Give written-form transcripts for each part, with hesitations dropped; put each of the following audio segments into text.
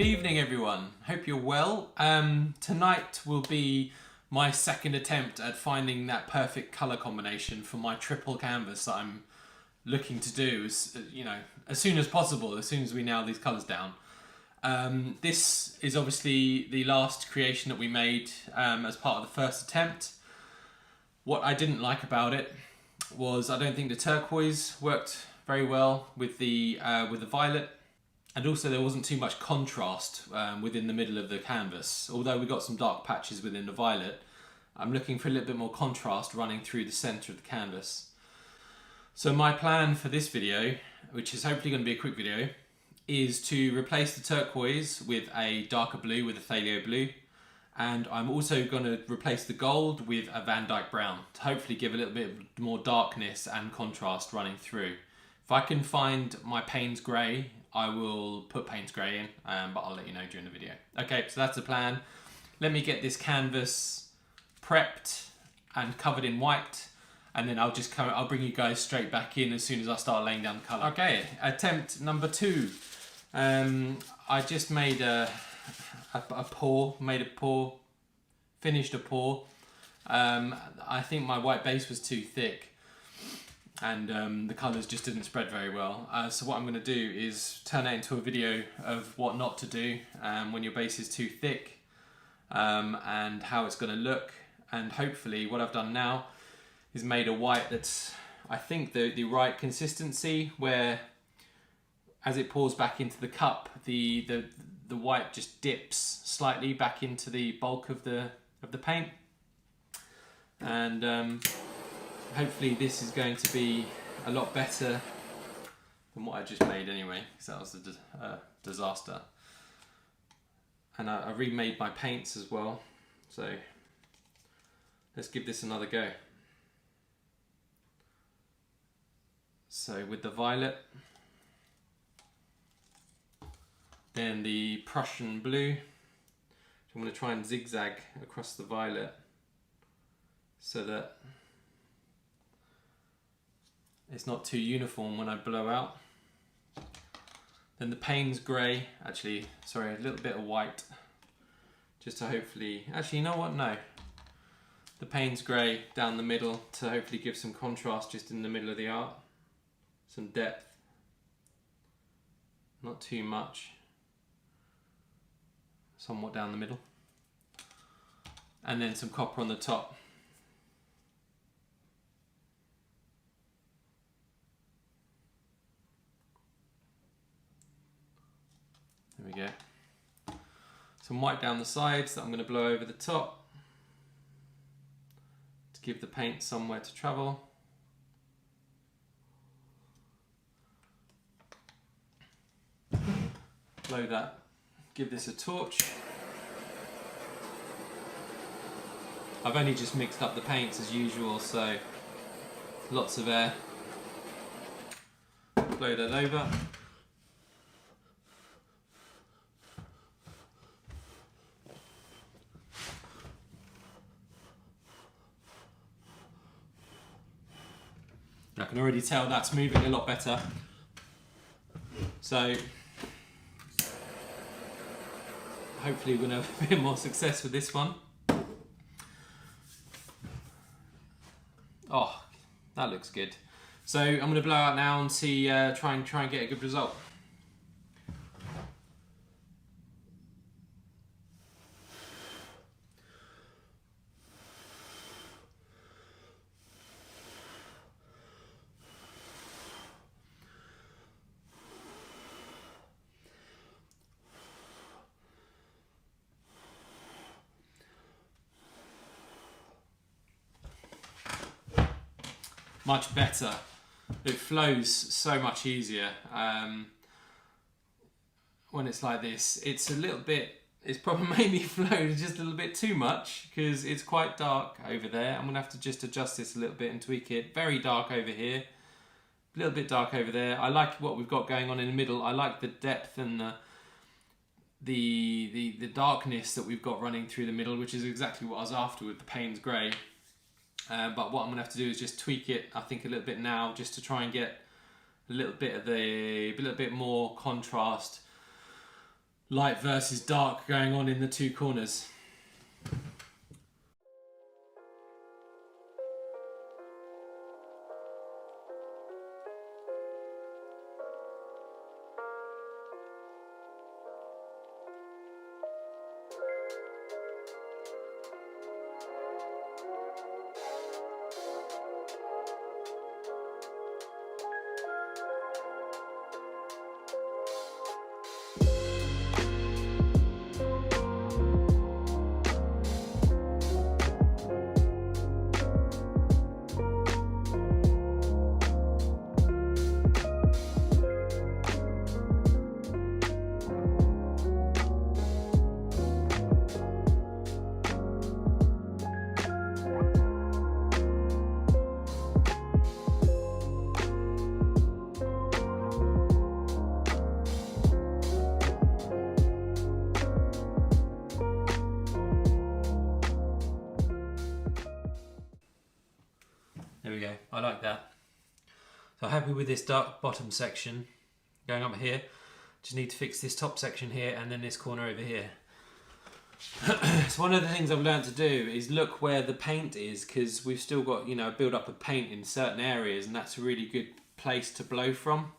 Good evening everyone, hope you're well. Tonight will be my second attempt at finding that perfect colour combination for my triple canvas that I'm looking to do as soon as possible, as soon as we nail these colours down. This is obviously the last creation that we made as part of the first attempt. What I didn't like about it was I don't think the turquoise worked very well with the violet. And also there wasn't too much contrast within the middle of the canvas. Although we got some dark patches within the violet, I'm looking for a little bit more contrast running through the centre of the canvas. So my plan for this video, which is hopefully going to be a quick video, is to replace the turquoise with a darker blue, with a Phthalo blue. And I'm also going to replace the gold with a Van Dyke brown to hopefully give a little bit more darkness and contrast running through. If I can find my Payne's grey, I will put Payne's grey in, but I'll let you know during the video. Okay, so that's the plan. Let me get this canvas prepped and covered in white, and then I'll bring you guys straight back in as soon as I start laying down the colour. Okay, attempt number 2. I just made a pour, finished a pour. I think my white base was too thick, and the colours just didn't spread very well. So what I'm going to do is turn that into a video of what not to do when your base is too thick, and how it's going to look. And hopefully what I've done now is made a white that's, I think, the right consistency, where as it pours back into the cup, the white just dips slightly back into the bulk of the paint. And hopefully this is going to be a lot better than what I just made anyway, because that was a disaster. And I remade my paints as well, so let's give this another go. So with the violet, then the Prussian blue, I'm going to try and zigzag across the violet so that it's not too uniform when I blow out. Then the Payne's grey, a little bit of white, just to hopefully, you know what, no. The Payne's grey down the middle to hopefully give some contrast just in the middle of the art. Some depth, not too much, somewhat down the middle. And then some copper on the top. There we go. Some white down the sides that I'm going to blow over the top to give the paint somewhere to travel. Blow that, give this a torch. I've only just mixed up the paints as usual, so lots of air. Blow that over. I can already tell that's moving a lot better. So hopefully we're going to have a bit more success with this one. Oh, that looks good. So I'm going to blow out now and see, try and get a good result. Much better. It flows so much easier when it's like this. It's probably made me flow just a little bit too much because it's quite dark over there. I'm gonna have to just adjust this a little bit and tweak it. Very dark over here, a little bit dark over there. I like what we've got going on in the middle. I like the depth and the darkness that we've got running through the middle, which is exactly what I was after with the Payne's grey. But what I'm going to have to do is just tweak it, I think, a little bit now, just to try and get a little bit more contrast, light versus dark going on in the two corners. There we go, I like that. So happy with this dark bottom section. Going up here, just need to fix this top section here and then this corner over here. So one of the things I've learned to do is look where the paint is, because we've still got, you know, a build up of paint in certain areas, and that's a really good place to blow from.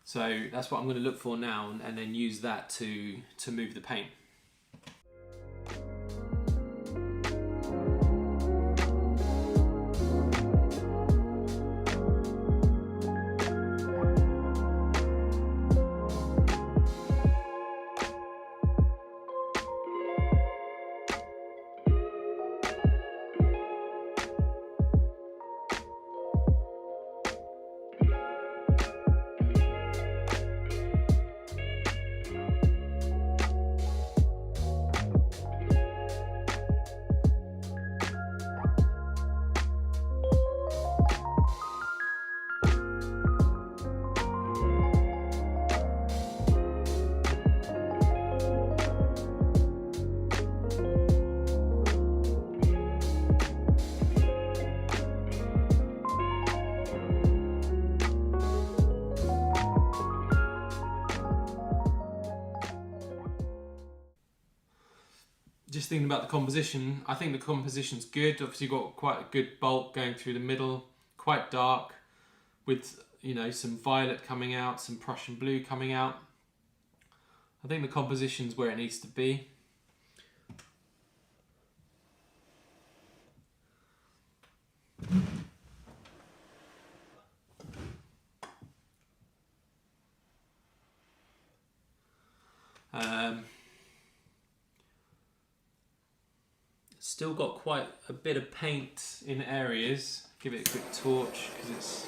So that's what I'm going to look for now, and then use that to move the paint. Just thinking about the composition, I think the composition's good. Obviously you've got quite a good bulk going through the middle, quite dark, with, you know, some violet coming out, some Prussian blue coming out. I think the composition's where it needs to be. Still got quite a bit of paint in areas. Give it a quick torch because it's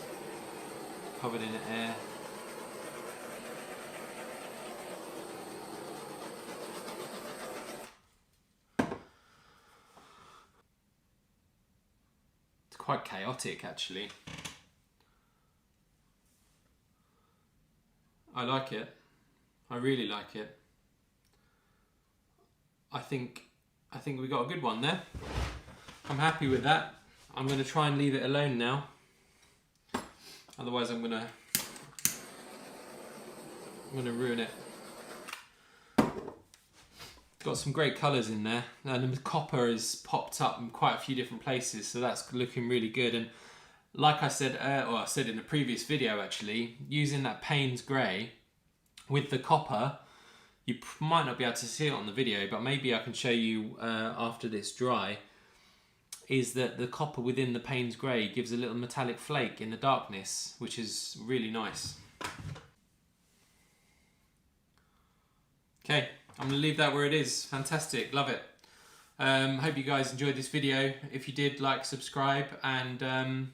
covered in air. It's quite chaotic actually. I like it. I really like it. I think we got a good one there. I'm happy with that. I'm going to try and leave it alone now. Otherwise I'm going to ruin it. Got some great colours in there, and the copper is popped up in quite a few different places, so that's looking really good. And like I said, or I said in a previous video actually, using that Payne's grey with the copper, you might not be able to see it on the video, but maybe I can show you after this dry, is that the copper within the Payne's grey gives a little metallic flake in the darkness, which is really nice. Okay, I'm going to leave that where it is. Fantastic, love it. Hope you guys enjoyed this video. If you did, like, subscribe, and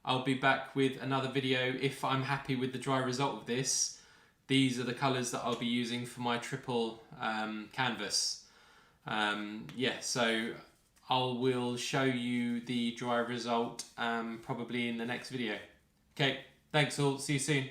I'll be back with another video if I'm happy with the dry result of this. These are the colours that I'll be using for my triple canvas. Yeah, so I will show you the dry result probably in the next video. Okay, thanks all, see you soon.